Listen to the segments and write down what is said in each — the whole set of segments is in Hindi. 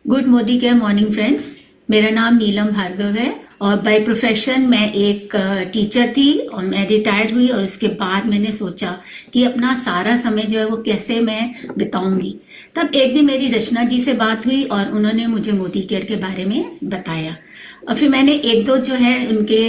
गुड मोदी के मॉर्निंग फ्रेंड्स। मेरा नाम नीलम भार्गव है और बाय प्रोफेशन मैं एक टीचर थी और मैं रिटायर्ड हुई और उसके बाद मैंने सोचा कि अपना सारा समय जो है वो कैसे मैं बिताऊंगी। तब एक दिन मेरी रचना जी से बात हुई और उन्होंने मुझे मोदी केयर के बारे में बताया और फिर मैंने एक दो जो है उनके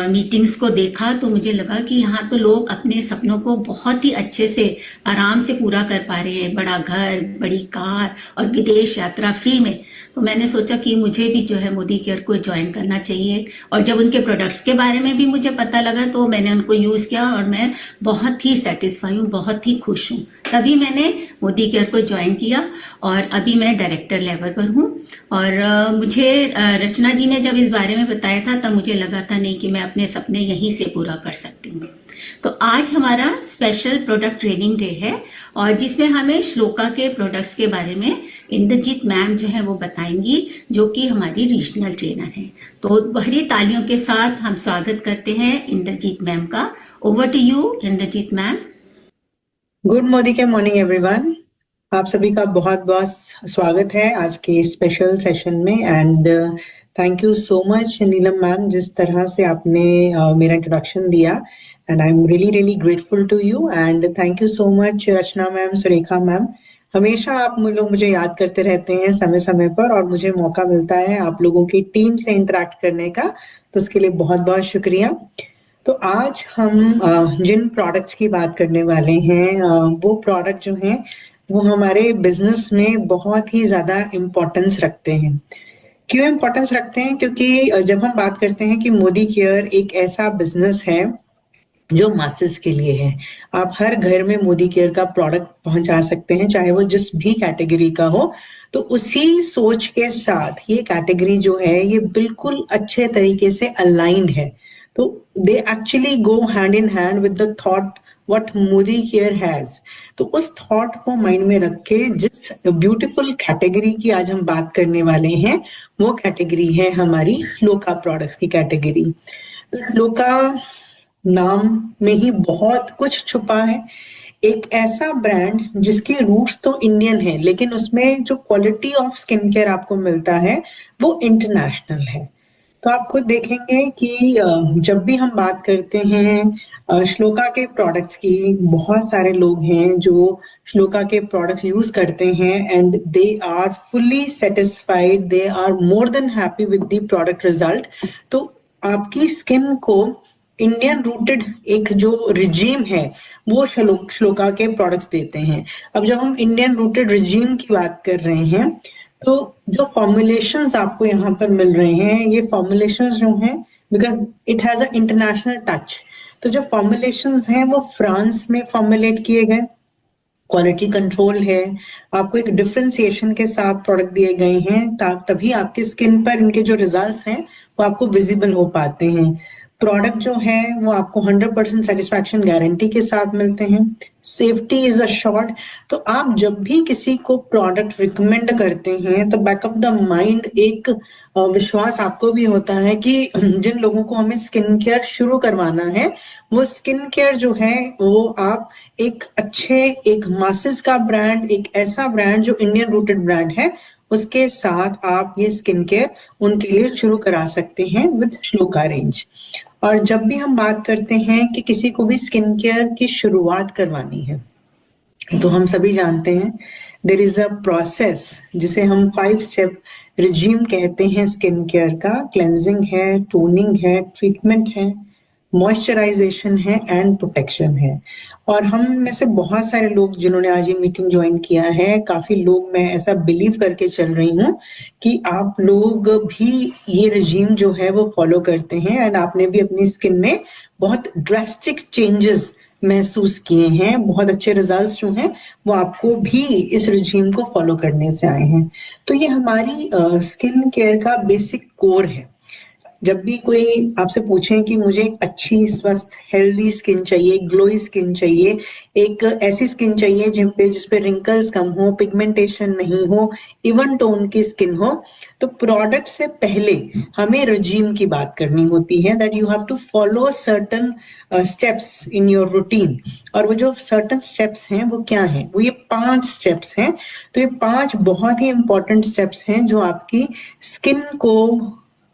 मीटिंग्स को देखा तो मुझे लगा कि यहाँ तो लोग अपने सपनों को बहुत ही अच्छे से आराम से पूरा कर पा रहे हैं, बड़ा घर, बड़ी कार और विदेश यात्रा फ्री में। तो मैंने सोचा कि मुझे भी जो है मोदी केयर को ज्वाइन करना चाहिए और जब उनके प्रोडक्ट्स के बारे में भी मुझे पता लगा तो मैंने उनको यूज़ किया और मैं बहुत ही सेटिस्फाई हूँ, बहुत ही खुश हूँ। तभी मैंने मोदी केयर को ज्वाइन किया और अभी मैं डायरेक्टर लेवल पर हूँ। और मुझे रचना जी ने जब इस बारे में बताया था तब मुझे लगा था नहीं कि मैं अपने सपने यहीं से पूरा कर सकती हूँ। तो आज हमारा स्पेशल प्रोडक्ट ट्रेनिंग डे है और जिसमें हमें श्लोका के प्रोडक्ट्स के बारे में इंद्रजीत मैम जो है वो बताएंगी, जो कि हमारी रीजनल ट्रेनर हैं। तो भरी तालियों के साथ हम स्वागत करते हैं इंद्रजीत मैम का। Over to you Indrajit ma'am. Good Modi के मॉर्निंग एवरीवन। आप सभी का बहुत बहुत स्वागत है आज के स्पेशल सेशन में and thank you so much Neelam ma'am, जिस तरह से आपने मेरा इंट्रोडक्शन दिया and I am really grateful to you and thank you so much Rachna ma'am, Surekha ma'am. हमेशा आप लोग मुझे याद करते रहते हैं समय समय पर और मुझे मौका मिलता है आप लोगों की टीम से इंटरेक्ट करने का, तो उसके लिए बहुत बहुत शुक्रिया। तो आज हम जिन प्रोडक्ट्स की बात करने वाले हैं वो प्रोडक्ट जो हैं वो हमारे बिजनेस में बहुत ही ज्यादा इम्पोर्टेंस रखते हैं। क्यों इम्पोर्टेंस रखते हैं? क्योंकि जब हम बात करते हैं कि मोदी केयर एक ऐसा बिजनेस है जो मासेस के लिए है। आप हर घर में मोदी केयर का प्रोडक्ट पहुंचा सकते हैं, चाहे वो जिस भी कैटेगरी का हो। तो उसी सोच के साथ ये कैटेगरी जो है ये बिल्कुल अच्छे तरीके से अलाइंड है। तो they actually go hand in hand with the thought what Modi care has. तो उस थॉट को माइंड में रख के जिस ब्यूटीफुल कैटेगरी की आज हम बात करने वाले हैं वो कैटेगरी है हमारी श्लोका प्रोडक्ट्स की कैटेगरी। श्लोका नाम में ही बहुत कुछ छुपा है। एक ऐसा ब्रांड जिसके रूट्स तो इंडियन है लेकिन उसमें जो क्वालिटी ऑफ स्किन केयर आपको मिलता है वो इंटरनेशनल है। तो आप खुद देखेंगे कि जब भी हम बात करते हैं श्लोका के प्रोडक्ट्स की, बहुत सारे लोग हैं जो श्लोका के प्रोडक्ट यूज करते हैं and they are fully satisfied, they are more than happy with the product result. तो आपकी स्किन को इंडियन रूटेड एक जो रिजीम है वो श्लोका के प्रोडक्ट्स देते हैं। अब जब हम इंडियन रूटेड रिजीम की बात कर रहे हैं तो जो फॉर्मुलेशंस आपको यहाँ पर मिल रहे हैं ये फॉर्मुलेशंस जो हैं because it has a international touch, तो जो फॉर्मुलेशंस हैं वो फ्रांस में फॉर्मुलेट किए गए, क्वालिटी कंट्रोल है, आपको एक डिफरेंशिएशन के साथ प्रोडक्ट दिए गए हैं तभी आपकी स्किन पर इनके जो रिजल्ट्स हैं वो आपको विजिबल हो पाते हैं। प्रोडक्ट जो है वो आपको 100% सेटिस्फैक्शन गारंटी के साथ मिलते हैं, सेफ्टी इज अश्योर्ड। तो आप जब भी किसी को प्रोडक्ट रिकमेंड करते हैं तो बैकअप द माइंड एक विश्वास आपको भी होता है कि जिन लोगों को हमें स्किन केयर शुरू करवाना है वो स्किन केयर जो है वो आप एक अच्छे एक मासेस का ब्रांड, एक ऐसा ब्रांड जो इंडियन रूटेड ब्रांड है उसके साथ आप ये स्किन केयर उनके लिए शुरू करा सकते हैं विद श्लोका रेंज। और जब भी हम बात करते हैं कि किसी को भी स्किन केयर की शुरुआत करवानी है तो हम सभी जानते हैं देयर इज अ प्रोसेस जिसे हम 5 स्टेप रिजीम कहते हैं स्किन केयर का। क्लेंजिंग है, टोनिंग है, ट्रीटमेंट है, मॉइस्चराइजेशन है एंड प्रोटेक्शन है। और हम में से बहुत सारे लोग जिन्होंने आज ये मीटिंग ज्वाइन किया है, काफी लोग मैं ऐसा बिलीव करके चल रही हूँ कि आप लोग भी ये रिजीम जो है वो फॉलो करते हैं एंड आपने भी अपनी स्किन में बहुत ड्रास्टिक चेंजेस महसूस किए हैं, बहुत अच्छे रिजल्ट्स जो हैं वो आपको भी इस रिजीम को फॉलो करने से आए हैं। तो ये हमारी स्किन केयर का बेसिक कोर है। जब भी कोई आपसे पूछे कि मुझे एक अच्छी स्वस्थ हेल्दी स्किन चाहिए, ग्लोई स्किन चाहिए, एक ऐसी स्किन चाहिए जिसपे रिंकल्स कम हो, पिगमेंटेशन नहीं हो, इवन टोन की स्किन हो, तो प्रोडक्ट से पहले हमें रजीम की बात करनी होती है, that you have to follow certain steps in your routine. और वो जो सर्टन स्टेप्स हैं वो क्या हैं? वो ये 5 स्टेप्स हैं। तो ये 5 बहुत ही इंपॉर्टेंट स्टेप्स हैं जो आपकी स्किन को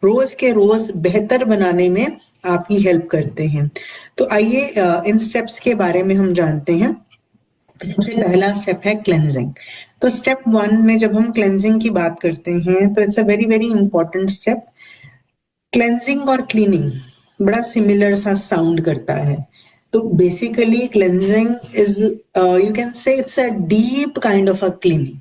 रोज के रोज बेहतर बनाने में आपकी हेल्प करते हैं। तो आइए इन स्टेप्स के बारे में हम जानते हैं। सबसे पहला स्टेप है क्लेंजिंग। तो स्टेप 1 में जब हम क्लेंजिंग की बात करते हैं तो it's a very very important step. Cleansing और क्लीनिंग बड़ा सिमिलर सा साउंड करता है। तो basically cleansing is you can say it's a deep kind of a cleaning.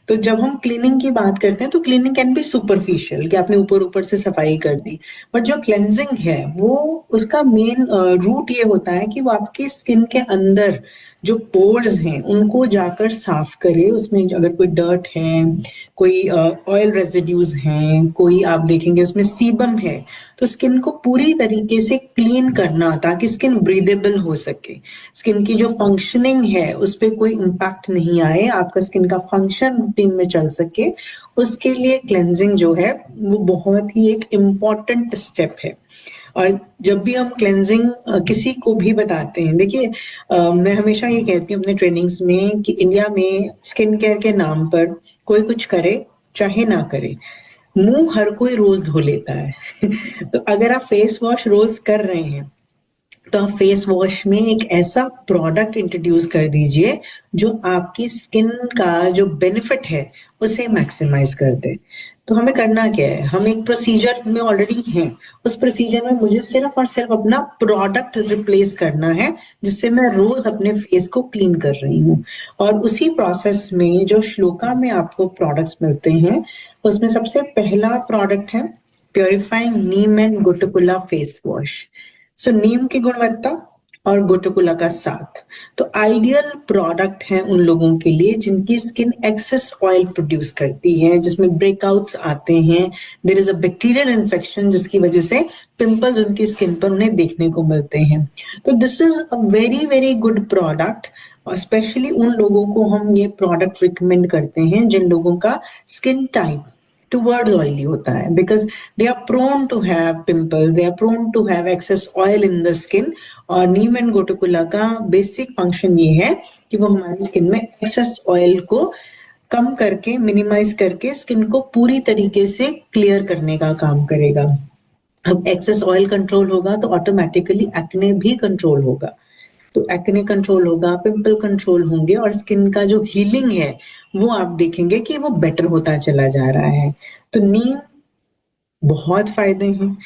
तो जब हम क्लीनिंग की बात करते हैं तो क्लीनिंग कैन बी सुपरफिशियल, कि आपने ऊपर ऊपर से सफाई कर दी, बट जो क्लेंजिंग है वो उसका मेन रूट ये होता है कि वो आपकी स्किन के अंदर जो पोर्स हैं उनको जाकर साफ करे। उसमें अगर कोई डर्ट है, कोई ऑयल रेजिड्यूज हैं, कोई आप देखेंगे उसमें सीबम है, तो स्किन को पूरी तरीके से क्लीन करना ताकि स्किन ब्रीदेबल हो सके, स्किन की जो फंक्शनिंग है उस पर कोई इम्पैक्ट नहीं आए, आपका स्किन का फंक्शन रूटीन में चल सके, उसके लिए क्लेंजिंग जो है वो बहुत ही एक इम्पॉर्टेंट स्टेप है। और जब भी हम क्लेंजिंग किसी को भी बताते हैं, देखिए मैं हमेशा ये कहती हूँ अपने ट्रेनिंग्स में कि इंडिया में स्किन केयर के नाम पर कोई कुछ करे चाहे ना करे, मुंह हर कोई रोज धो लेता है तो अगर आप फेस वॉश रोज कर रहे हैं तो आप फेस वॉश में एक ऐसा प्रोडक्ट इंट्रोड्यूस कर दीजिए जो आपकी स्किन का जो बेनिफिट है उसे मैक्सिमाइज कर दे। तो हमें करना क्या है? हम एक प्रोसीजर में ऑलरेडी हैं, उस प्रोसीजर में मुझे सिर्फ और सिर्फ अपना प्रोडक्ट रिप्लेस करना है जिससे मैं रोज अपने फेस को क्लीन कर रही हूँ। और उसी प्रोसेस में जो श्लोका में आपको प्रोडक्ट्स मिलते हैं उसमें सबसे पहला प्रोडक्ट है purifying neem and gotu kola face wash. So नीम की गुणवत्ता और गोटकुला का साथ, तो आइडियल प्रोडक्ट है उन लोगों के लिए जिनकी स्किन एक्सेस ऑयल प्रोड्यूस करती है, जिसमें ब्रेकआउट्स आते हैं, there is a bacterial infection जिसकी वजह से पिंपल्स उनकी स्किन पर उन्हें देखने को मिलते हैं। तो this is a very very good product, और स्पेशली उन लोगों को हम ये प्रोडक्ट रिकमेंड करते हैं जिन लोगों का स्किन टाइप towards oily होता है, because they are prone to have pimples, they are prone to have excess oil in the skin। और नीम एंड गोटकुला का बेसिक फंक्शन ये है कि वो हमारी स्किन में एक्सेस ऑयल को कम करके, मिनिमाइज करके स्किन को पूरी तरीके से क्लियर करने का काम करेगा। अब एक्सेस ऑयल कंट्रोल होगा तो ऑटोमेटिकली एक्ने भी कंट्रोल होगा, तो एक्ने कंट्रोल होगा, पिंपल कंट्रोल होंगे, और स्किन का जो हीलिंग है वो आप देखेंगे कि वो बेटर होता चला जा रहा है। तो नीम बहुत फायदे हैं,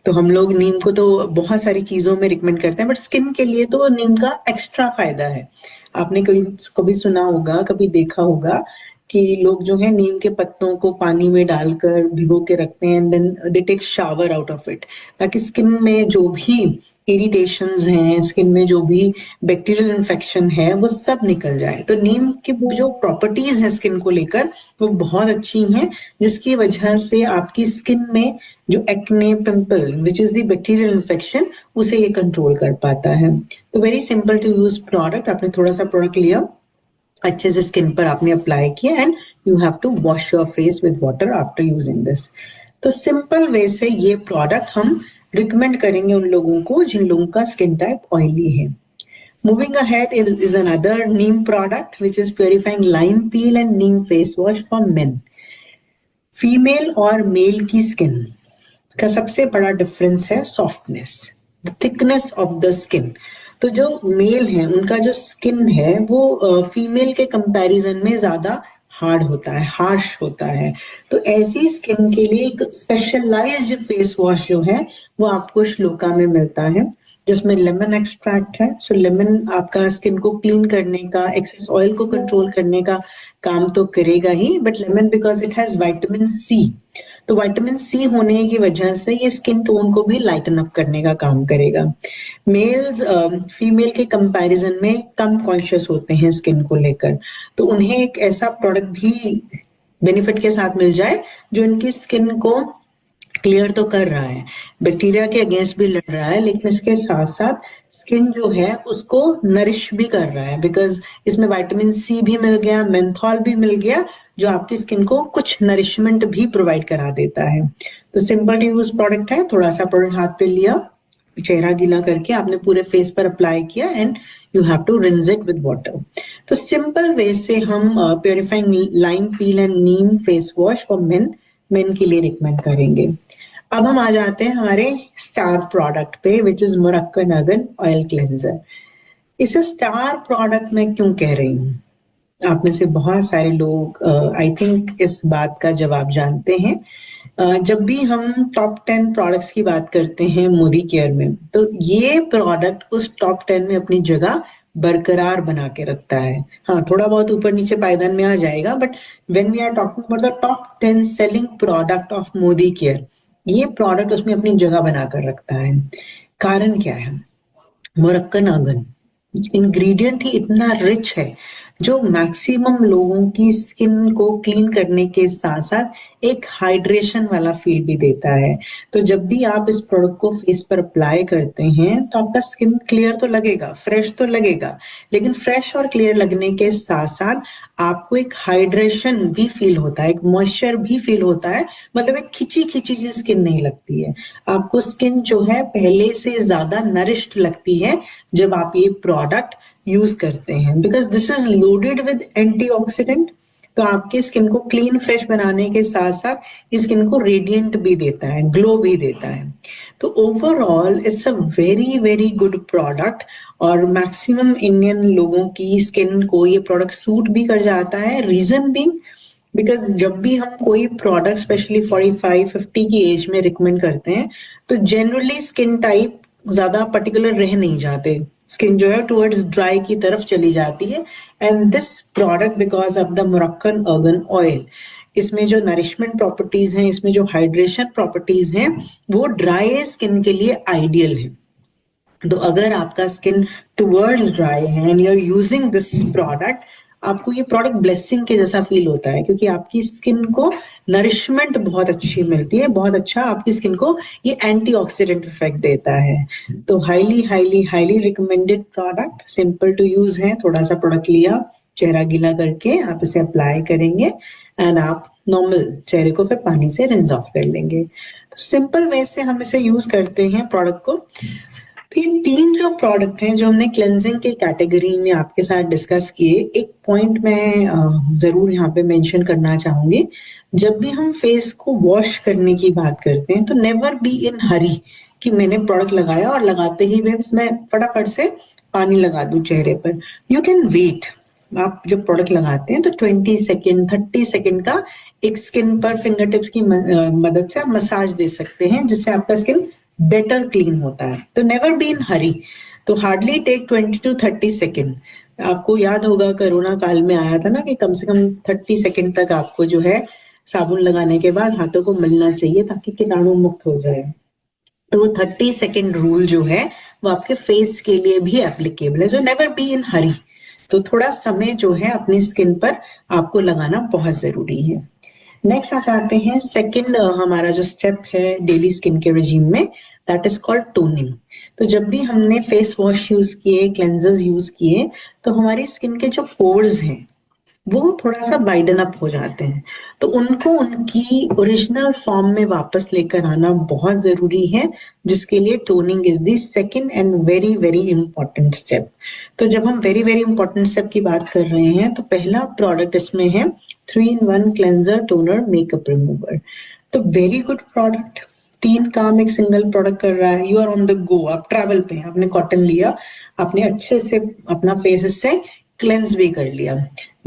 तो हम लोग नीम को तो बहुत सारी चीजों में रिकमेंड करते हैं, बट स्किन के लिए तो नीम का एक्स्ट्रा फायदा है। आपने कभी कभी सुना होगा, कभी देखा होगा कि लोग जो है नीम के पत्तों को पानी में डालकर भिगो के रखते हैं, then they take shower out of it, ताकि स्किन में जो भी इरिटेशंस हैं, स्किन में जो भी बैक्टीरियल इन्फेक्शन है वो सब निकल जाए। तो नीम की जो प्रॉपर्टीज हैं स्किन को लेकर वो बहुत अच्छी हैं, जिसकी वजह से आपकी स्किन में जो acne, pimple which is the bacterial infection, उसे ये कंट्रोल कर पाता है। तो very simple to use product. आपने थोड़ा सा प्रोडक्ट लिया, अच्छे से स्किन पर आपने अप्लाई किया, and you have to wash your face with water after using this. तो सिंपल वे से ये प्रोडक्ट हम रिकमेंड करेंगे उन लोगों को जिन लोगों का स्किन टाइप ऑयली है। Moving ahead is another neem product which is purifying lime peel and neem face wash for men। Female और मेल की स्किन का सबसे बड़ा डिफरेंस है softness, the thickness of the skin. तो जो मेल है उनका जो स्किन है वो फीमेल के कंपैरिजन में ज्यादा हार्ड होता है, हार्श होता है। तो ऐसी स्किन के लिए एक स्पेशलाइज्ड फेस वॉश जो है वो आपको श्लोका में मिलता है, जिसमें लेमन एक्सट्रैक्ट है। सो लेमन आपका स्किन को क्लीन करने का, एक्सेस ऑयल को कंट्रोल करने का काम तो करेगा ही, but lemon because it has vitamin C, तो विटामिन सी होने की वजह से ये स्किन टोन को भी लाइटन अप करने का काम करेगा। मेल्स फीमेल के कंपैरिजन में कम कॉन्शियस होते हैं स्किन को लेकर, तो उन्हें एक ऐसा प्रोडक्ट भी बेनिफिट के साथ मिल जाए जो इनकी स्किन को क्लियर तो कर रहा है, बैक्टीरिया के अगेंस्ट भी लड़ रहा है, लेकिन इसके साथ साथ स्किन जो है उसको नरिश भी कर रहा है, बिकॉज इसमें विटामिन सी भी मिल गया, मेंथॉल भी मिल गया, जो आपकी स्किन को कुछ नरिशमेंट भी प्रोवाइड करा देता है। तो सिंपल टू यूज प्रोडक्ट है, थोड़ा सा प्रोडक्ट हाथ पे लिया, चेहरा गीला करके आपने पूरे फेस पर अप्लाई किया and you have to rinse it with water. तो सिंपल वे से हम purifying lime peel and neem face wash for men के लिए रिकमेंड करेंगे। अब हम आ जाते हैं हमारे स्टार प्रोडक्ट पे, विच इज मुरक्कन अगन ऑयल क्लेंजर। इसे स्टार प्रोडक्ट मैं क्यों कह रही हूँ? आप में से बहुत सारे लोग आई थिंक इस बात का जवाब जानते हैं। जब भी हम टॉप 10 प्रोडक्ट्स की बात करते हैं मोदी केयर में, तो ये प्रोडक्ट उस टॉप 10 में अपनी जगह बरकरार बना के रखता है। हाँ, थोड़ा बहुत ऊपर नीचे पायदान में आ जाएगा, but when we are talking about the top 10 selling product of Modicare, ये प्रोडक्ट उसमें अपनी जगह बनाकर रखता है। कारण क्या है? मुरक्कन आंगन इंग्रेडिएंट ही इतना रिच है, जो मैक्सिमम लोगों की स्किन को क्लीन करने के साथ साथ एक हाइड्रेशन वाला फील भी देता है। तो जब भी आप इस प्रोडक्ट को फेस पर अप्लाई करते हैं तो आपका स्किन क्लियर तो लगेगा, फ्रेश तो लगेगा, लेकिन फ्रेश और क्लियर लगने के साथ साथ आपको एक हाइड्रेशन भी फील होता है, एक मॉइस्चर भी फील होता है, मतलब एक खिंची खिंची सी स्किन नहीं लगती है। आपको स्किन जो है पहले से ज्यादा नरिश्ड लगती है जब आप ये प्रोडक्ट यूज करते हैं, because this is loaded with antioxidant. तो आपके स्किन को क्लीन फ्रेश बनाने के साथ साथ इस स्किन को रेडिएंट भी देता है, ग्लो भी देता है। तो overall it's a very very good product, और मैक्सिमम इंडियन लोगों की स्किन को ये प्रोडक्ट सूट भी कर जाता है। रीजन बीइंग, बिकॉज जब भी हम कोई प्रोडक्ट स्पेशली 45-50 की एज में रिकमेंड करते हैं, तो जनरली स्किन टाइप ज्यादा पर्टिकुलर रह नहीं जाते, स्किन जो है टुवर्ड्स ड्राई की तरफ चली जाती है। And this product, because of the Moroccan organ oil, इसमें जो नरिशमेंट प्रॉपर्टीज हैं, इसमें जो हाइड्रेशन प्रॉपर्टीज हैं, वो ड्राई स्किन के लिए आइडियल है। तो अगर आपका स्किन टुवर्ड्स ड्राई है and you are using this product, आपको ये प्रोडक्ट ब्लेसिंग के जैसा फील होता है, क्योंकि आपकी स्किन को नरिशमेंट बहुत अच्छी मिलती है, बहुत अच्छा आपकी स्किन को ये एंटीऑक्सीडेंट इफेक्ट देता है। तो highly highly highly recommended product, simple to use है। थोड़ा सा प्रोडक्ट लिया, चेहरा गीला करके आप इसे अप्लाई करेंगे एंड आप नॉर्मल चेहरे को फिर पानी से रिंस ऑफ कर लेंगे। तो सिंपल वे से हम इसे यूज करते हैं प्रोडक्ट को। तो ये 3 जो प्रोडक्ट हैं जो हमने क्लेंजिंग के कैटेगरी में आपके साथ डिस्कस किए, एक पॉइंट मैं जरूर यहाँ पे मेंशन करना चाहूंगी। जब भी हम फेस को वॉश करने की बात करते हैं, तो नेवर बी इन हरी कि मैंने प्रोडक्ट लगाया और लगाते ही मैं फटाफट से पानी लगा दूं चेहरे पर। You can wait. आप जब प्रोडक्ट लगाते हैं तो 20 सेकेंड 30 सेकेंड का एक स्किन पर फिंगर टिप्स की मदद से आप मसाज दे सकते हैं, जिससे आपका स्किन बेटर क्लीन होता है। तो नेवर बी इन हरी। तो हार्डली टेक 20 to 30 सेकेंड। आपको याद होगा कोरोना काल में आया था ना कि कम से कम 30 सेकेंड तक आपको जो है साबुन लगाने के बाद हाथों को मलना चाहिए ताकि कीटाणु मुक्त हो जाए। तो वो 30 सेकेंड रूल जो है वो आपके फेस के लिए भी एप्लीकेबल है। जो नेवर बी इन हरी। तो थोड़ा समय जो है अपनी स्किन पर आपको लगाना बहुत जरूरी है। नेक्स्ट आ जाते हैं सेकंड हमारा जो स्टेप है डेली स्किन केयर रेजिम में, दैट इज कॉल्ड टोनिंग। तो जब भी हमने फेस वॉश यूज किए, क्लेंजर्स यूज किए, तो हमारी स्किन के जो पोर्स हैं वो थोड़ा सा वाइडन अप हो जाते हैं। तो उनको उनकी ओरिजिनल फॉर्म में वापस लेकर आना बहुत जरूरी है, जिसके लिए toning is the second and very very important step. तो जब हम वेरी वेरी इंपॉर्टेंट स्टेप की बात कर रहे हैं, तो पहला प्रोडक्ट इसमें है 3-in-1 cleanser toner makeup remover. तो वेरी गुड प्रोडक्ट, 3 काम एक सिंगल प्रोडक्ट कर रहा है। You are on the go, आप ट्रैवल पे हैं, आपने कॉटन लिया, आपने अच्छे से अपना फेस इससे क्लेंस भी कर लिया।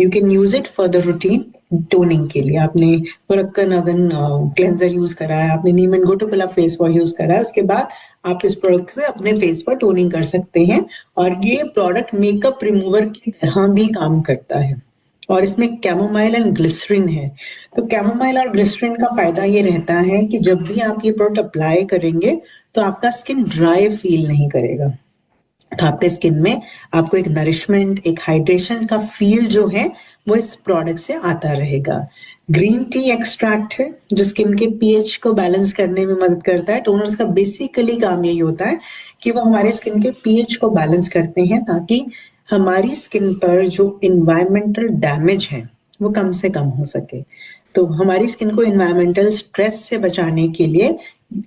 You can use it for the routine toning के लिए। आपने मुरक्कन अगन क्लेंजर यूज करा है, आपने नीम एंड गोटोकोला फेस वॉश यूज करा है, उसके बाद आप इस प्रोडक्ट से अपने फेस पर टोनिंग कर सकते हैं। और ये प्रोडक्ट मेकअप रिमूवर की तरह भी काम करता है, और इसमें कैमोमाइल एंड ग्लिसरीन है। तो कैमोमाइल और ग्लिसरीन का फायदा ये रहता है कि जब भी आप ये प्रोडक्ट अप्लाई करेंगे तो आपका स्किन ड्राई फील नहीं करेगा। तो आपके स्किन में आपको एक नरिशमेंट, एक हाइड्रेशन का फील जो है वो इस प्रोडक्ट से आता रहेगा। ग्रीन टी एक्सट्रैक्ट है जो स्किन के पीएच को बैलेंस करने में मदद करता है। टोनर्स का बेसिकली काम यही होता है कि वो हमारे स्किन के पीएच को बैलेंस करते हैं ताकि हमारी स्किन पर जो इन्वायरमेंटल डैमेज है वो कम से कम हो सके। तो हमारी स्किन को इन्वायरमेंटल स्ट्रेस से बचाने के लिए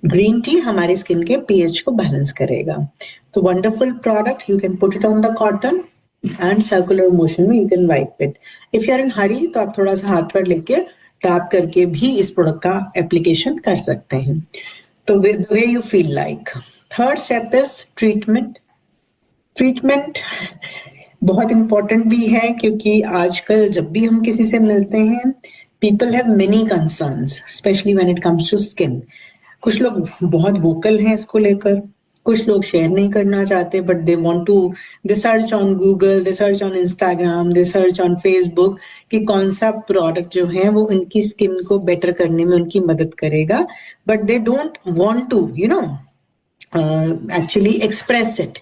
ग्रीन टी हमारी स्किन के पीएच को बैलेंस करेगा। तो wonderful product, you can put it on the cotton and circular motion में you can wipe it. If you are in hurry तो आप थोड़ा सा हाथ पर लेके टैप करके भी इस प्रोडक्ट का एप्लीकेशन कर सकते हैं। तो the way you feel like. Third step is treatment. Treatment बहुत इंपॉर्टेंट भी है क्योंकि आजकल जब भी हम किसी से मिलते हैं, people have many concerns specially when it comes to skin. कुछ लोग बहुत वोकल हैं इसको लेकर, कुछ लोग शेयर नहीं करना चाहते but they want to, they search on Google, they search on Instagram, they search on Facebook कि कौन सा प्रोडक्ट जो है वो उनकी स्किन को बेटर करने में उनकी मदद करेगा, but they don't want to actually express it.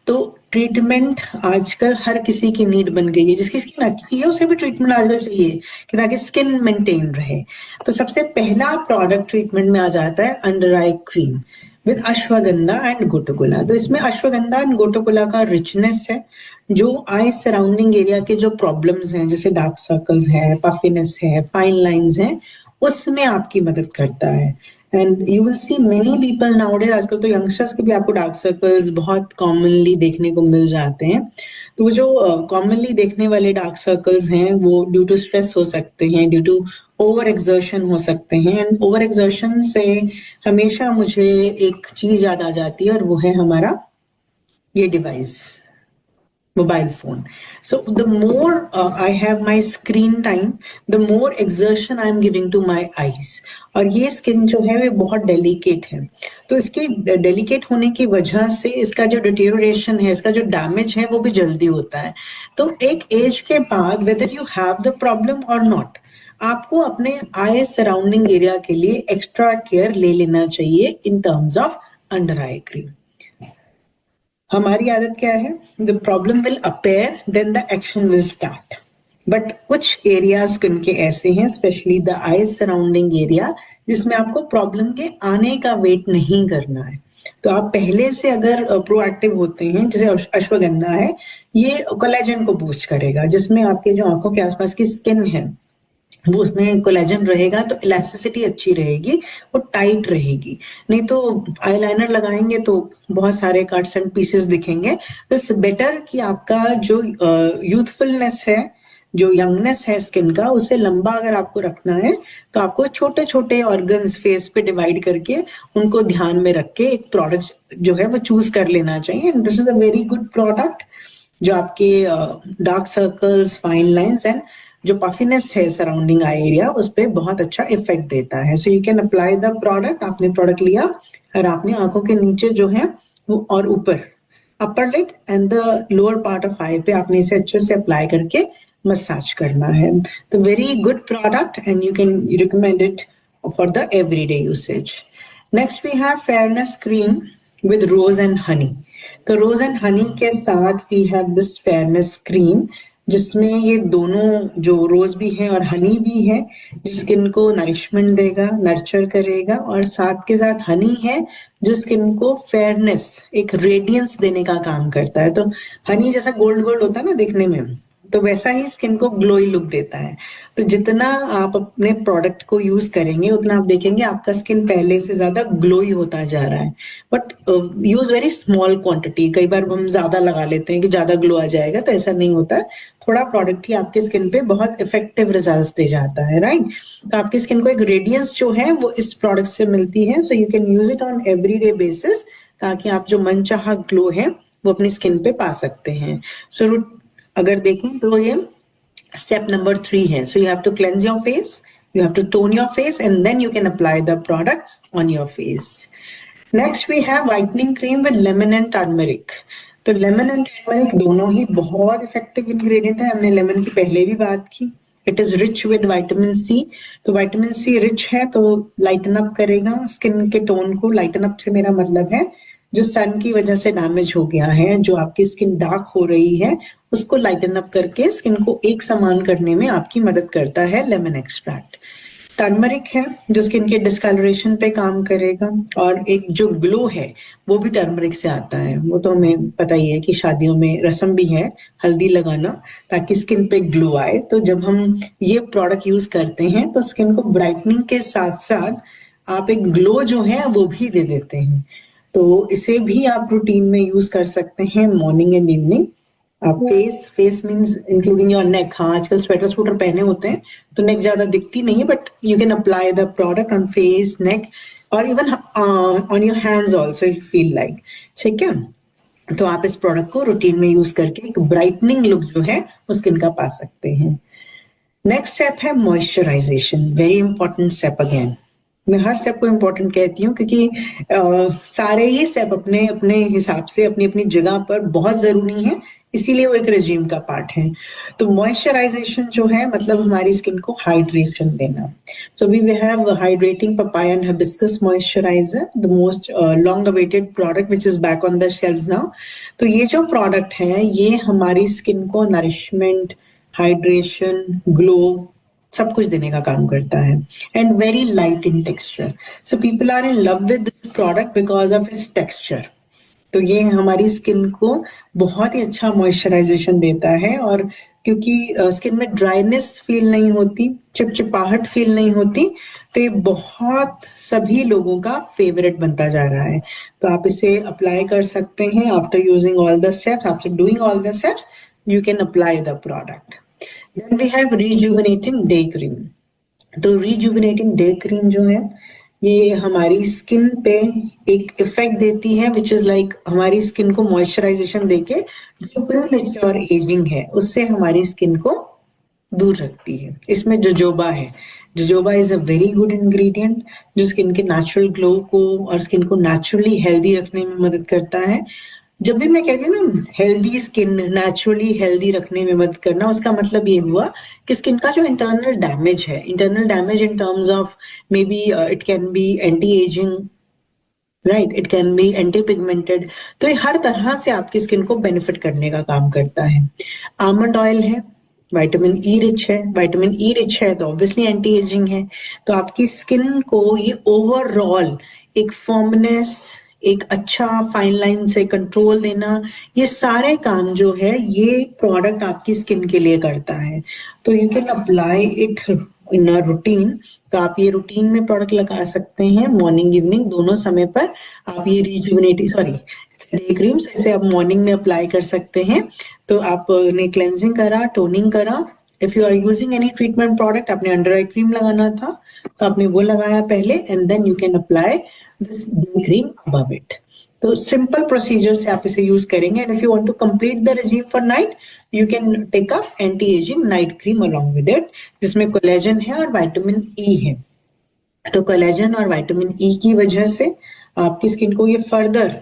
तो ट्रीटमेंट आजकल हर किसी की नीड बन गई है। जिसकी स्किन अच्छी है उसे भी ट्रीटमेंट आजकल चाहिए कि ताकि स्किन मेंटेन रहे। तो सबसे पहला प्रोडक्ट ट्रीटमेंट में आ जाता है under eye cream with ashwagandha and gotu kola. तो इसमें अश्वगंधा एंड गोटोकोला का रिचनेस है जो आई सराउंडिंग एरिया के जो प्रॉब्लम्स हैं जैसे डार्क सर्कल्स है, पफिनेस है, फाइन लाइंस हैं, उसमें आपकी मदद करता है। And you will see many people nowadays, आजकल तो यंगस्टर्स के भी आपको डार्क सर्कल्स बहुत कॉमनली देखने को मिल जाते हैं। तो वो जो कॉमनली देखने वाले डार्क सर्कल्स हैं वो ड्यू टू स्ट्रेस हो सकते हैं, ड्यू टू ओवर एक्सर्शन हो सकते हैं। एंड ओवर एक्सर्शन से हमेशा मुझे एक चीज याद आ जाती है और वो है हमारा ये device, mobile phone. So the more I have my screen time, the more exertion I am giving to my eyes. और ये स्किन जो है वो बहुत डेलिकेट है, तो इसके डेलिकेट होने की वजह से इसका जो डिटेरियोरेशन है, इसका जो डैमेज है वो भी जल्दी होता है। तो एक एज के बाद whether you have the problem और नॉट, आपको अपने आई सराउंडिंग एरिया के लिए एक्स्ट्रा केयर ले लेना चाहिए in terms of under eye cream. हमारी आदत क्या है, the problem will appear then the action will start. But कुछ एरियाज स्किन के ऐसे हैं, specially the eye surrounding area, जिसमें आपको प्रॉब्लम के आने का वेट नहीं करना है। तो आप पहले से अगर प्रोएक्टिव होते हैं, जैसे अश्वगंधा है, ये कोलेजन को बूस्ट करेगा, जिसमें आपके जो आंखों के आसपास की स्किन है वो उसमें कोलेजन रहेगा तो इलास्टिसिटी अच्छी रहेगी, वो टाइट रहेगी। नहीं तो आईलाइनर लगाएंगे तो बहुत सारे कट्स एंड पीसेस दिखेंगे। तो इट्स बेटर कि आपका जो यूथफुलनेस है, जो यंगनेस है स्किन का, उसे लंबा अगर आपको रखना है तो आपको छोटे छोटे ऑर्गन्स फेस पे डिवाइड करके उनको ध्यान में रख के एक प्रोडक्ट जो है वो चूज कर लेना चाहिए। And this is a very good product जो आपके dark circles, fine lines and जो पफिनेस है सराउंडिंग आई एरिया उस पर बहुत अच्छा इफेक्ट देता है। So you can apply the product. आपने प्रोडक्ट लिया और आपने आंखों के नीचे जो है वो और ऊपर upper lid and the lower part of eye पे आपने इसे अच्छे से अप्लाई करके मसाज करना है। तो very good product and you can recommend it for the everyday usage. Next we have fairness cream with rose and honey. तो रोज एंड हनी के साथ we have this fairness cream जिसमें ये दोनों जो रोज भी है और हनी भी है, जो स्किन को नरिशमेंट देगा, नर्चर करेगा, और साथ के साथ हनी है जो स्किन को फेयरनेस, एक रेडियंस देने का काम करता है। तो हनी जैसा गोल्ड गोल्ड होता है ना देखने में, तो वैसा ही स्किन को ग्लोई लुक देता है। तो जितना आप अपने प्रोडक्ट को यूज करेंगे उतना आप देखेंगे आपका स्किन पहले से ज्यादा ग्लोई होता जा रहा है। But use very small quantity. कई बार हम ज्यादा लगा लेते हैं कि ज्यादा ग्लो आ जाएगा, तो ऐसा नहीं होता है। थोड़ा प्रोडक्ट ही आपके स्किन पे बहुत इफेक्टिव रिजल्ट्स दे जाता है, राइट। तो आपकी स्किन को एक रेडियंस जो है वो इस प्रोडक्ट से मिलती है। So you can use it on everyday basis ताकि आप जो मनचाहा ग्लो है वो अपनी स्किन पे पा सकते हैं। सो अगर देखें तो ये स्टेप नंबर 3 है। So you have to cleanse your face, you have to tone your face and then you can apply the product on your face. Next we have whitening cream with lemon and turmeric. तो लेमन एंड टर्मरिक दोनों ही बहुत इफेक्टिव इंग्रेडिएंट है। हमने लेमन की पहले भी बात की। It is rich with vitamin C. तो विटामिन सी रिच है तो लाइटन अप करेगा स्किन के टोन को। लाइटन अप से मेरा मतलब है जो सन की वजह से डैमेज हो गया है, जो आपकी स्किन डार्क हो रही है, उसको लाइटन अप करके स्किन को एक समान करने में आपकी मदद करता है लेमन एक्सट्रैक्ट। टर्मरिक है जो स्किन के डिस्कलरेशन पे काम करेगा, और एक जो ग्लो है वो भी टर्मरिक से आता है। वो तो हमें पता ही है कि शादियों में रस्म भी है हल्दी लगाना ताकि स्किन पे ग्लो आए। तो जब हम ये प्रोडक्ट यूज करते हैं तो स्किन को ब्राइटनिंग के साथ साथ आप एक ग्लो जो है वो भी दे देते हैं। तो इसे भी आप रूटीन में यूज कर सकते हैं मॉर्निंग एंड इवनिंग। आप face means including your neck. हाँ, आजकल स्वेटर स्वेटर पहने होते हैं तो नेक ज्यादा दिखती नहीं है, but you can apply the product on face, neck और even on your hands also if feel like. ठीक है, तो आप इस प्रोडक्ट को रूटीन में यूज करके एक ब्राइटनिंग लुक जो है वो स्किन का पा सकते हैं। नेक्स्ट स्टेप है moisturisation, very important step again. मैं हर स्टेप को इम्पोर्टेंट कहती हूँ क्योंकि सारे ही स्टेप अपने अपने हिसाब से अपनी अपनी जगह पर बहुत जरूरी है, इसीलिए वो एक रेजिम का पार्ट है। तो मॉइस्चराइजेशन जो है मतलब हमारी स्किन को हाइड्रेशन देना। So we have hydrating papaya and hibiscus moisturiser, the most long awaited product which is back on the shelves now. तो ये जो प्रोडक्ट है ये हमारी स्किन को नरिशमेंट, हाइड्रेशन, ग्लो सब कुछ देने का काम करता है, and very light in texture. So people are in love with this product because of its texture. तो ये हमारी स्किन को बहुत ही अच्छा मॉइस्चराइजेशन देता है, और क्योंकि स्किन में ड्राइनेस फील नहीं होती, चिपचिपाहट फील नहीं होती, तो ये बहुत सभी लोगों का फेवरेट बनता जा रहा है। तो आप इसे अप्लाई कर सकते हैं after using all the steps, after doing all the steps you can apply the product. Then we have rejuvenating day cream. तो रिजुविनेटिंग डे क्रीम जो है ये हमारी स्किन पे एक इफेक्ट देती है विच इज लाइक हमारी स्किन को मॉइस्चराइजेशन देके जो प्रीमेच्योर एजिंग है उससे हमारी स्किन को दूर रखती है। इसमें जोजोबा है। Jojoba is a very good ingredient जो स्किन के नेचुरल ग्लो को और स्किन को नेचुरली हेल्दी रखने में मदद करता है। जब भी मैं कहती हूँ ना हेल्दी स्किन, नेचुरली हेल्दी रखने में मदद करना, उसका मतलब ये हुआ कि स्किन का जो इंटरनल डैमेज है, internal damage in terms of may be it can be anti ageing, right, it can be anti pigmented, तो ये हर तरह से आपकी स्किन को बेनिफिट करने का काम करता है। आमंड ऑयल है, विटामिन ई रिच है, विटामिन ई रिच है तो ऑब्वियसली एंटी एजिंग है। तो आपकी स्किन को ये ओवरऑल एक फॉर्मनेस, एक अच्छा फाइन लाइन से कंट्रोल देना, ये सारे काम जो है ये प्रोडक्ट आपकी स्किन के लिए करता है। तो you can apply it in a routine. तो आप ये रूटीन में प्रोडक्ट लगा सकते हैं मॉर्निंग इवनिंग दोनों समय पर। आप ये रिजुविनेटिंग डे क्रीम जैसे आप मॉर्निंग में अप्लाई कर सकते हैं। तो आपने क्लेंजिंग करा, टोनिंग करा, if you are using any treatment product, आपने अंडर आई क्रीम लगाना था तो आपने वो लगाया पहले, and then you can apply this day cream above it. तो सिंपल प्रोसीजर से आप इसे यूज करेंगे, and if you want to complete the regime for night you can take up anti ageing night cream along with it, जिसमें कोलेजन है और विटामिन ई है। तो कोलेजन और विटामिन ई की वजह से आपकी स्किन को ये फर्दर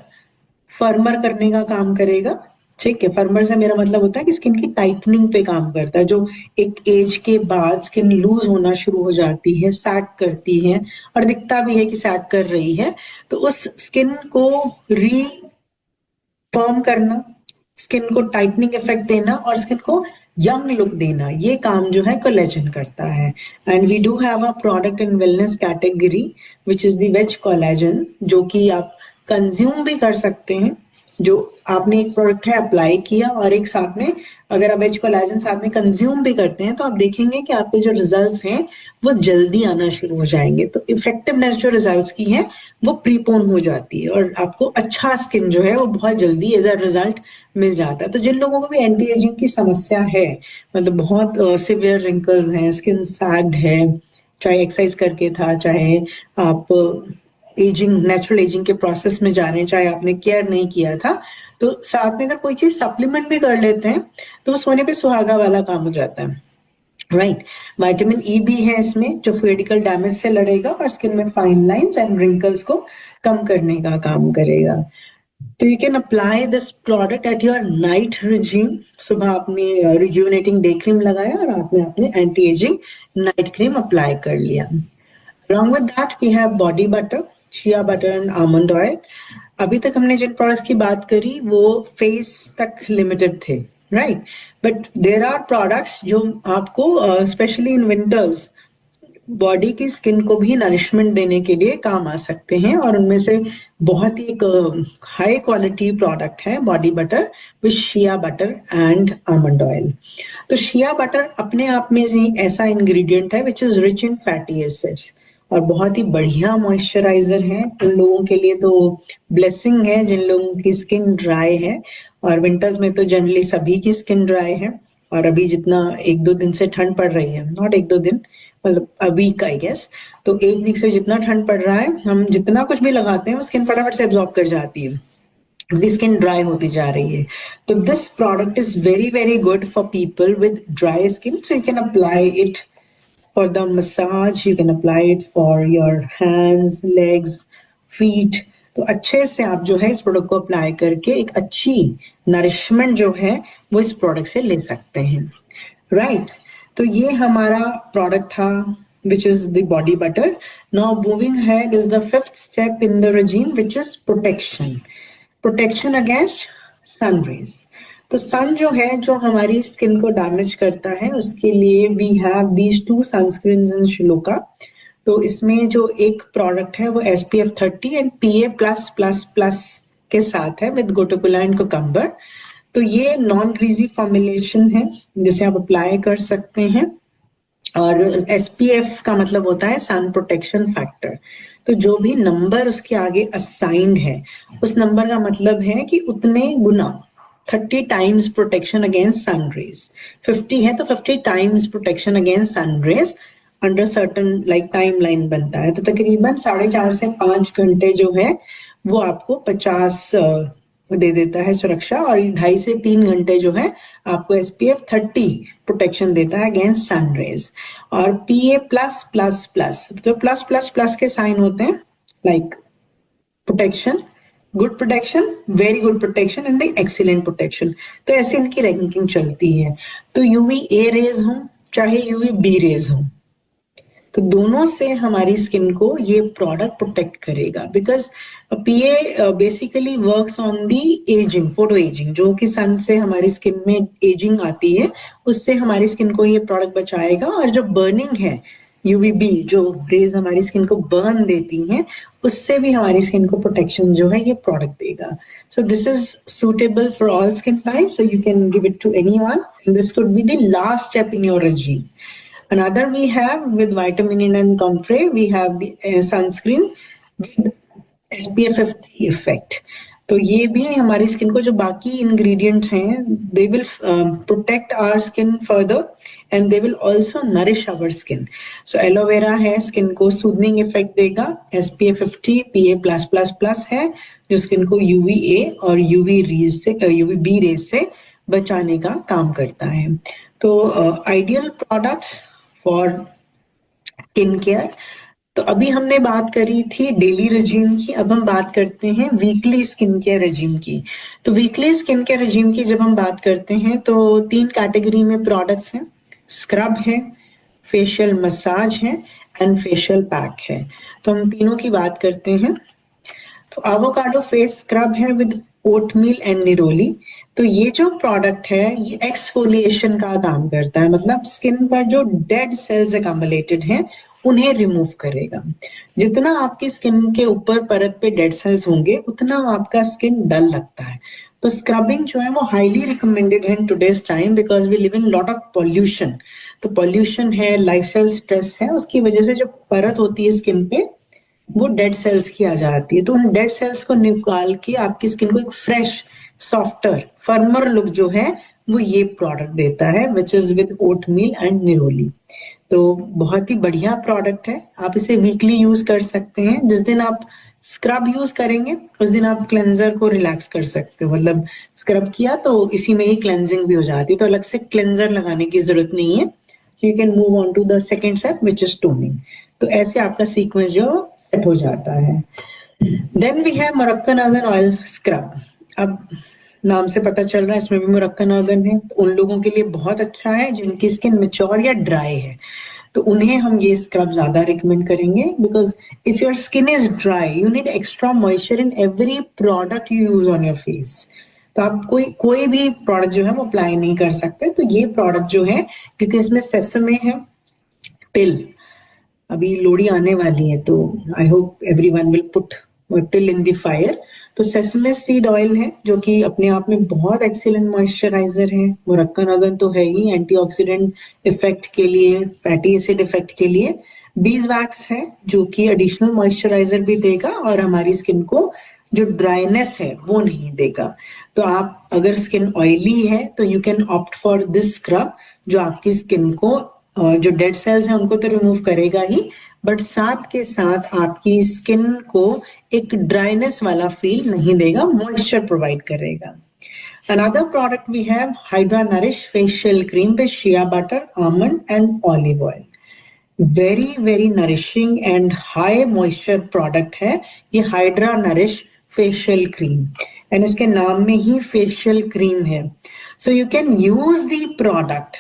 फर्मर करने का काम करेगा। ठीक है, फर्मर से मेरा मतलब होता है कि स्किन की टाइटनिंग पे काम करता है। जो एक एज के बाद स्किन लूज होना शुरू हो जाती है, सैग करती है और दिखता भी है कि सैग कर रही है, तो उस स्किन को री फर्म करना, स्किन को टाइटनिंग इफेक्ट देना और स्किन को यंग लुक देना, ये काम जो है कोलेजन करता है। And we do have a product in wellness category which is the veg collagen, जो कि आप कंज्यूम भी कर सकते हैं। जो आपने एक प्रोडक्ट है अप्लाई किया और एक साथ में अगर आप वेज कोलेजन साथ में कंज्यूम भी करते हैं तो आप देखेंगे कि आपके जो रिजल्ट्स हैं वो जल्दी आना शुरू हो जाएंगे। तो इफेक्टिवनेस जो रिजल्ट्स की है वो प्रीपोन हो जाती है और आपको अच्छा स्किन जो है वो बहुत जल्दी एज अ रिजल्ट मिल जाता है। तो जिन लोगों को भी एंटी एजिंग की समस्या है, मतलब बहुत सिवियर रिंकल्स हैं, स्किन सैग्ड है, चाहे एक्सरसाइज करके था, चाहे आप एजिंग, नेचुरल एजिंग के प्रोसेस में जा रहे हैं, चाहे आपने केयर नहीं किया था, तो साथ में अगर कोई चीज सप्लीमेंट भी कर लेते हैं तो वो सोने पे सुहागा वाला काम हो जाता है, राइट। विटामिन ई भी है इसमें जो फ्री डैमेज से लड़ेगा और स्किन में फाइन लाइंस एंड रिंकल्स को कम करने का काम करेगा। तो you can apply this product at your night regime. सुबह आपने रिजुविनेटिंग डे क्रीम लगाया और रात में आपने anti ageing night cream apply कर लिया। Along with that, we have body butter, chia butter and almond oil. अभी तक हमने जिन प्रोडक्ट्स की बात करी वो फेस तक लिमिटेड थे, right, but there are products जो आपको स्पेशली इन विंटर्स बॉडी की स्किन को भी नरिशमेंट देने के लिए काम आ सकते हैं, और उनमें से बहुत ही एक हाई क्वालिटी प्रोडक्ट है body butter with shea butter and almond oil. तो शिया बटर अपने आप में ही ऐसा इंग्रेडिएंट है which is rich in fatty acids और बहुत ही बढ़िया मॉइस्चराइजर है। उन लोगों के लिए तो ब्लेसिंग है जिन लोगों की स्किन ड्राई है, और विंटर्स में तो जनरली सभी की स्किन ड्राई है। और अभी जितना 1-2 दिन से ठंड पड़ रही है, नॉट 1-2 दिन, मतलब अ वीक आई गेस, तो 1 वीक से जितना ठंड पड़ रहा है, हम जितना कुछ भी लगाते हैं वो स्किन फटाफट से एब्जॉर्ब कर जाती है, the skin dry होती जा रही है। तो this product is very very good for people with dry skin, so you can apply it for the massage, you can apply it for your hands, legs, feet। तो अच्छे से आप जो है इस प्रोडक्ट को अप्लाई करके एक अच्छी नरिशमेंट जो है वो इस प्रोडक्ट से ले सकते हैं, राइट। तो ये हमारा प्रोडक्ट था which is the body butter. Now moving ahead is the 5th step in the regime, which is protection against sun rays। तो सन जो है जो हमारी स्किन को डैमेज करता है, उसके लिए वी हैव दीज 2 सनस्क्रीन्स इन शिलोका। तो इसमें जो एक प्रोडक्ट है वो SPF 30 एंड PA+++ के साथ है विद गोटोकुला एंड कोकम्बर। तो ये नॉन ग्रीजी फॉर्मुलेशन है जिसे आप अप्लाई कर सकते हैं, और SPF का मतलब होता है सन प्रोटेक्शन फैक्टर। तो जो भी नंबर उसके आगे असाइंड है, उस नंबर का मतलब है कि उतने गुना 30 times protection against sun rays. 50 है तो 50 times protection against sun rays under certain like time line बनता है। तो तकरीबन 4.5 से 5 घंटे जो है वो आपको 50 दे देता है सुरक्षा, और 2.5 से 3 घंटे जो है आपको SPF 30 प्रोटेक्शन देता है अगेंस्ट सन रेज। और PA+++ जो प्लस प्लस प्लस के साइन होते हैं like protection, good protection, very good protection and the excellent protection. तो ऐसे इनकी रैंकिंग चलती है। तो UVA रेज हो चाहे UVB रेज हो, तो दोनों से हमारी स्किन को ये प्रोडक्ट प्रोटेक्ट करेगा, because PA basically works on the ageing, photo ageing, जो कि सन से हमारी स्किन में एजिंग आती है, उससे हमारी स्किन को ये प्रोडक्ट बचाएगा। और जो बर्निंग है UVB, जो रेज हमारी स्किन को बर्न देती हैं, उससे भी हमारी स्किन को प्रोटेक्शन जो है ये प्रोडक्ट देगा। So this is suitable for all skin type, so you can give it to anyone, and this could be the last step in your regime। Another we have with vitamin E and comfrey, we have the sunscreen with SPF 50 effect। तो ये भी हमारी स्किन को जो बाकी इंग्रेडिएंट्स हैं, they will protect our skin further and they will also nourish our skin। So aloe vera है, स्किन को सूदनिंग इफेक्ट देगा। SPF 50 PA+++ है जो स्किन को UVA और UVB रेज से बचाने का काम करता है। तो ideal product for skin care. तो अभी हमने बात करी थी डेली रेजिम की, अब हम बात करते हैं वीकली स्किन केयर रेजिम की। तो वीकली स्किन केयर रेजिम की जब हम बात करते हैं तो 3 कैटेगरी में प्रोडक्ट्स हैं, स्क्रब है, फेशियल मसाज है एंड फेशियल पैक है। तो हम तीनों की बात करते हैं। तो एवोकाडो फेस स्क्रब है विद ओटमील एंड निरोली। तो ये जो प्रोडक्ट है ये एक्सफोलिएशन का काम करता है, मतलब स्किन पर जो डेड सेल्स अकम्युलेटेड हैं उन्हें रिमूव करेगा। जितना आपकी स्किन के ऊपर परत पे डेड सेल्स होंगे उतना आपका स्किन डल लगता है। तो स्क्रबिंग जो है वो हाईली रिकमेंडेड है in today's time, because we live in lot of pollution. तो पॉल्यूशन है, लाइफस्टाइल स्ट्रेस है, उसकी वजह से जो परत होती है स्किन पे वो डेड सेल्स की आ जाती है। तो उन डेड सेल्स को निकाल के आपकी स्किन को एक फ्रेश, सॉफ्टर, फर्मर लुक जो है वो ये प्रोडक्ट देता है, विच इज विद ओटमील एंड निरोली। तो बहुत ही बढ़िया प्रोडक्ट है, आप इसे वीकली यूज कर सकते हैं। जिस दिन आप स्क्रब यूज करेंगे उस दिन आप क्लेंजर को रिलैक्स कर सकते हो, मतलब स्क्रब किया तो इसी में ही क्लेंजिंग भी हो जाती है, तो अलग से क्लेंजर लगाने की जरूरत नहीं है। You can move on to the second step which is toning. तो ऐसे आपका सीक्वेंस जो सेट हो जाता है। Then we have Moroccan argan oil scrub. अब नाम से पता चल रहा है इसमें भी मोरक्कन आर्गन है। उन लोगों के लिए बहुत अच्छा है जिनकी स्किन मैच्योर या ड्राई है, तो उन्हें हम ये स्क्रब ज्यादा रिकमेंड करेंगे, because if your skin is dry you need extra moisture in every product you use on your face. तो आप कोई भी प्रोडक्ट जो है वो अप्लाई नहीं कर सकते। तो ये प्रोडक्ट जो है, क्योंकि इसमें सेसमे है, तिल, अभी लोहड़ी आने वाली है, तो I hope everyone will put तिल इन द फायर। तो सेसमे सीड ऑयल है जो कि अपने आप में बहुत एक्सीलेंट मॉइस्चराइजर है, मुरक्कन अगन तो है ही एंटीऑक्सीडेंट इफेक्ट के लिए, फैटी एसिड इफेक्ट के लिए। बीज वैक्स है जो कि एडिशनल मॉइस्चराइजर भी देगा और हमारी स्किन को जो ड्राइनेस है वो नहीं देगा। तो आप अगर स्किन ऑयली है तो you can opt for this scrub, जो आपकी स्किन को जो डेड सेल्स हैं उनको तो रिमूव करेगा ही, बट साथ के साथ आपकी स्किन को एक ड्राइनेस वाला फील नहीं देगा, मॉइस्चर प्रोवाइड करेगा। Another product we have Hydra Nourish facial cream with shea butter, almond and olive oil. Very nourishing and high moisture product है ये hydra nourish facial cream, and इसके नाम में ही फेशियल क्रीम है। So you can use the product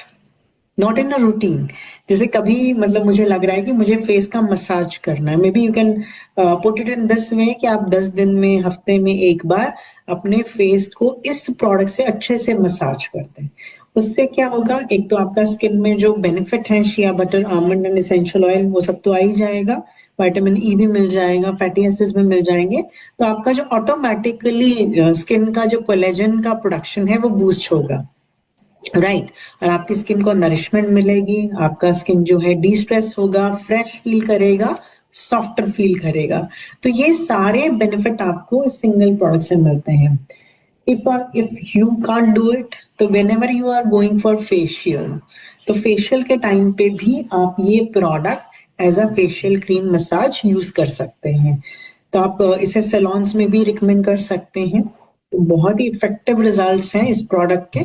not in a routine. जैसे कभी मतलब मुझे लग रहा है कि मुझे फेस का मसाज करना है, may be you can put it in this way कि आप 10 दिन में, हफ्ते में एक बार अपने फेस को इस प्रोडक्ट से अच्छे से मसाज करते हैं। उससे क्या होगा, एक तो आपका स्किन में जो बेनिफिट है shea butter, almond and essential oil, वो सब तो आ ही जाएगा, विटामिन ई भी मिल जाएगा, फैटी एसिड्स भी मिल जाएंगे। तो आपका जो ऑटोमेटिकली स्किन का जो कोलेजन का प्रोडक्शन है वो बूस्ट होगा, राइट और आपकी स्किन को नरिशमेंट मिलेगी, आपका स्किन जो है डी स्ट्रेस होगा, फ्रेश फील करेगा, सॉफ्टर फील करेगा। तो ये सारे बेनिफिट आपको इस सिंगल प्रोडक्ट से मिलते हैं। if you can't do it, तो whenever you are going for facial, तो फेशियल के टाइम पे भी आप ये product as a facial cream massage use कर सकते हैं। तो आप इसे सैलून्स में भी रिकमेंड कर सकते हैं। तो बहुत ही इफेक्टिव रिजल्ट्स हैं इस प्रोडक्ट के।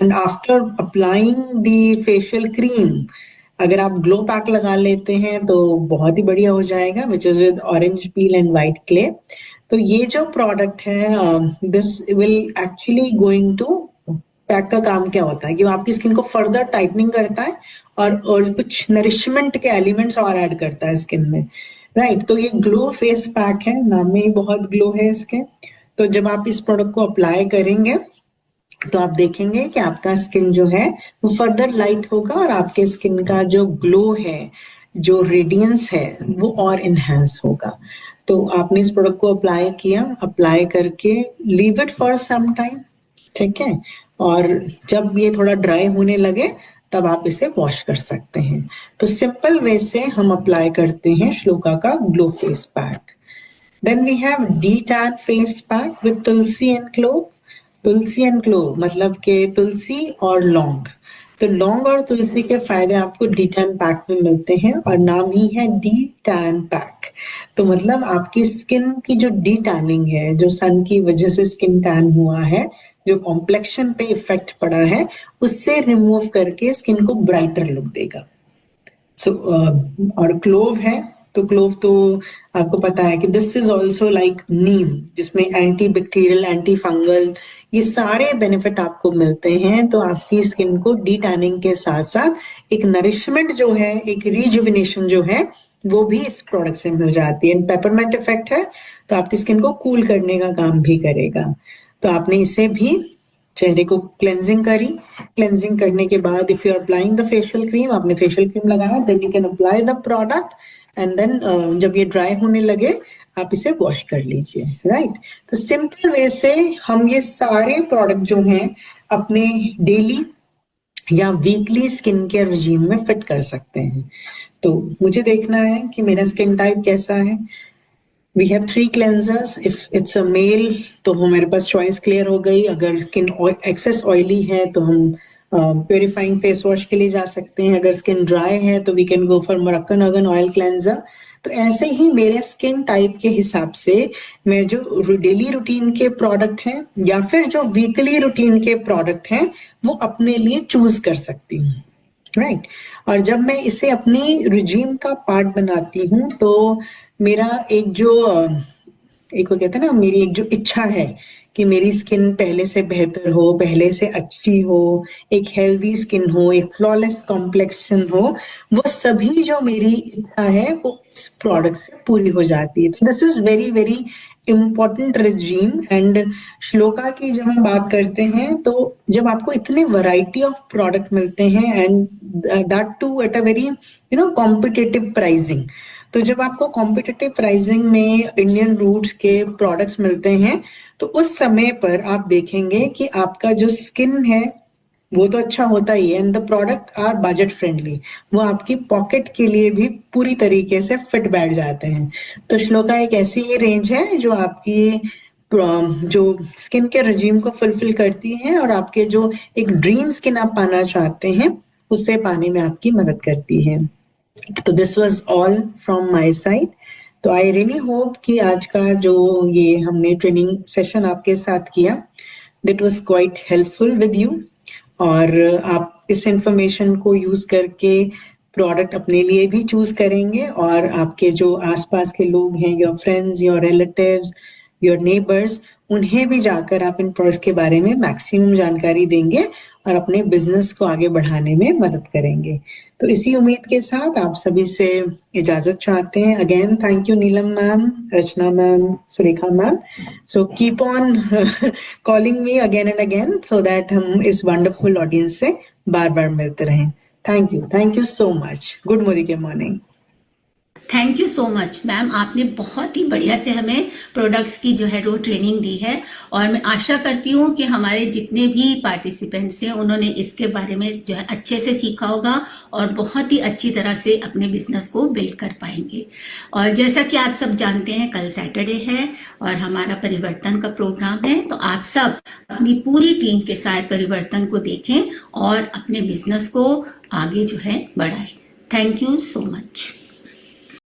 And after applying the facial cream, अगर आप ग्लो पैक लगा लेते हैं तो बहुत ही बढ़िया हो जाएगा, which is with orange peel and white clay. तो ये जो प्रोडक्ट है this will actually going to pack का काम क्या होता है कि वो आपकी स्किन को फर्दर टाइटनिंग करता है और कुछ नरिशमेंट के एलिमेंट्स और ऐड करता है स्किन में, राइट। तो ये ग्लो फेस पैक है, नाम में ही बहुत ग्लो है इसके। तो जब आप इस प्रोडक्ट को अप्लाई करेंगे तो आप देखेंगे कि आपका स्किन जो है वो फर्दर लाइट होगा और आपके स्किन का जो ग्लो है, जो रेडियंस है, वो और इनहेंस होगा। तो आपने इस प्रोडक्ट को अप्लाई किया, अप्लाई करके leave it for some time, ठीक है, और जब ये थोड़ा ड्राई होने लगे तब आप इसे वॉश कर सकते हैं। तो सिंपल वे से हम अप्लाई करते हैं श्लोका का glow face pack. Then we have D tan face pack with tulsi and clove. Tulsi and clove मतलब के तुलसी और लौंग। तो लौंग और तुलसी के फायदे आपको डी टैन पैक में मिलते हैं और नाम ही है डी टैन पैक। तो मतलब आपकी स्किन की जो डी टैनिंग है, जो सन की वजह से स्किन टैन हुआ है, जो कॉम्प्लेक्शन पे इफेक्ट पड़ा है, उससे रिमूव करके स्किन को ब्राइटर लुक देगा। सो और क्लोव है, तो क्लोव तो आपको पता है कि दिस इज ऑल्सो लाइक नीम, जिसमें एंटी बैक्टीरियल, एंटी फंगल, ये सारे बेनिफिट आपको मिलते हैं। तो आपकी स्किन को डी टैनिंग के साथ साथ एक नरिशमेंट जो है, एक रिजुविनेशन जो है, वो भी इस प्रोडक्ट से मिल जाती है। पेपरमेंट इफेक्ट है तो आपकी स्किन को कूल करने का काम भी करेगा। तो आपने इसे भी चेहरे को क्लेंजिंग करी, क्लेंजिंग करने के बाद if you are applying the facial cream, आपने फेशियल क्रीम लगाया, then you can apply the product and then जब ये ड्राई होने लगे आप इसे वॉश कर लीजिए, राइट। तो सिंपल वे से हम ये सारे प्रोडक्ट जो हैं अपने डेली या वीकली स्किन केयर रिजीम में फिट कर सकते हैं। तो मुझे देखना है कि मेरा स्किन टाइप कैसा है। We have 3 cleansers. If it's a male तो हमारे पास चॉइस क्लियर हो गई। अगर स्किन एक्सेस ऑयली है तो हम प्योरीफाइंग फेस वॉश के लिए जा सकते हैं। अगर स्किन ड्राई है तो we can go for Moroccan argan oil cleanser. तो ऐसे ही मेरे स्किन टाइप के हिसाब से मैं जो डेली रूटीन के प्रोडक्ट हैं या फिर जो वीकली रूटीन के प्रोडक्ट हैं वो अपने लिए चूज कर सकती हूँ, राइट। और जब मैं इसे अपनी रिजीम का पार्ट बनाती हूँ तो मेरा एक जो एक वो कहते हैं ना, मेरी एक जो इच्छा है कि मेरी स्किन पहले से बेहतर हो, पहले से अच्छी हो, एक हेल्दी स्किन हो, एक फ्लॉलेस कॉम्प्लेक्शन हो, वो सभी जो मेरी इच्छा है वो इस प्रोडक्ट से पूरी हो जाती है। तो this is very very important regime. And shloka की जब हम बात करते हैं तो जब आपको इतने वैरायटी ऑफ प्रोडक्ट मिलते हैं and that too at a very competitive pricing, तो जब आपको कॉम्पिटिटिव प्राइसिंग में इंडियन रूट्स के प्रोडक्ट्स मिलते हैं तो उस समय पर आप देखेंगे कि आपका जो स्किन है वो तो अच्छा होता ही है, and the product are budget friendly, वो आपकी पॉकेट के लिए भी पूरी तरीके से फिट बैठ जाते हैं। तो श्लोका एक ऐसी ही रेंज है जो आपकी जो स्किन के रजीम को फुलफिल करती है और आपके जो एक ड्रीम स्किन आप पाना चाहते हैं उसे पाने में आपकी मदद करती है। तो this was all from my side. तो आई रियली होप कि आज का जो ये हमने ट्रेनिंग सेशन आपके साथ किया, that was quite helpful with you, और आप इस इंफॉर्मेशन को यूज करके प्रोडक्ट अपने लिए भी चूज करेंगे और आपके जो आसपास के लोग हैं, your friends, your relatives, your neighbours, उन्हें भी जाकर आप इन प्रोडक्ट्स के बारे में मैक्सिमम जानकारी देंगे और अपने बिजनेस को आगे बढ़ाने में मदद करेंगे। तो इसी उम्मीद के साथ आप सभी से इजाजत चाहते हैं। Again thank you Neelam ma'am, Rachana ma'am, Surekha ma'am. So keep on calling me again and again so that हम इस वंडरफुल ऑडियंस से बार बार मिलते रहें। Thank you so much. Good Modi के morning. Thank you so much ma'am, आपने बहुत ही बढ़िया से हमें प्रोडक्ट्स की जो है वो ट्रेनिंग दी है और मैं आशा करती हूँ कि हमारे जितने भी पार्टिसिपेंट्स हैं उन्होंने इसके बारे में जो है अच्छे से सीखा होगा और बहुत ही अच्छी तरह से अपने बिजनेस को बिल्ड कर पाएंगे। और जैसा कि आप सब जानते हैं कल सैटरडे है और हमारा परिवर्तन का प्रोग्राम है, तो आप सब अपनी पूरी टीम के साथ परिवर्तन को देखें और अपने बिजनेस को आगे जो है बढ़ाएं। Thank you so much.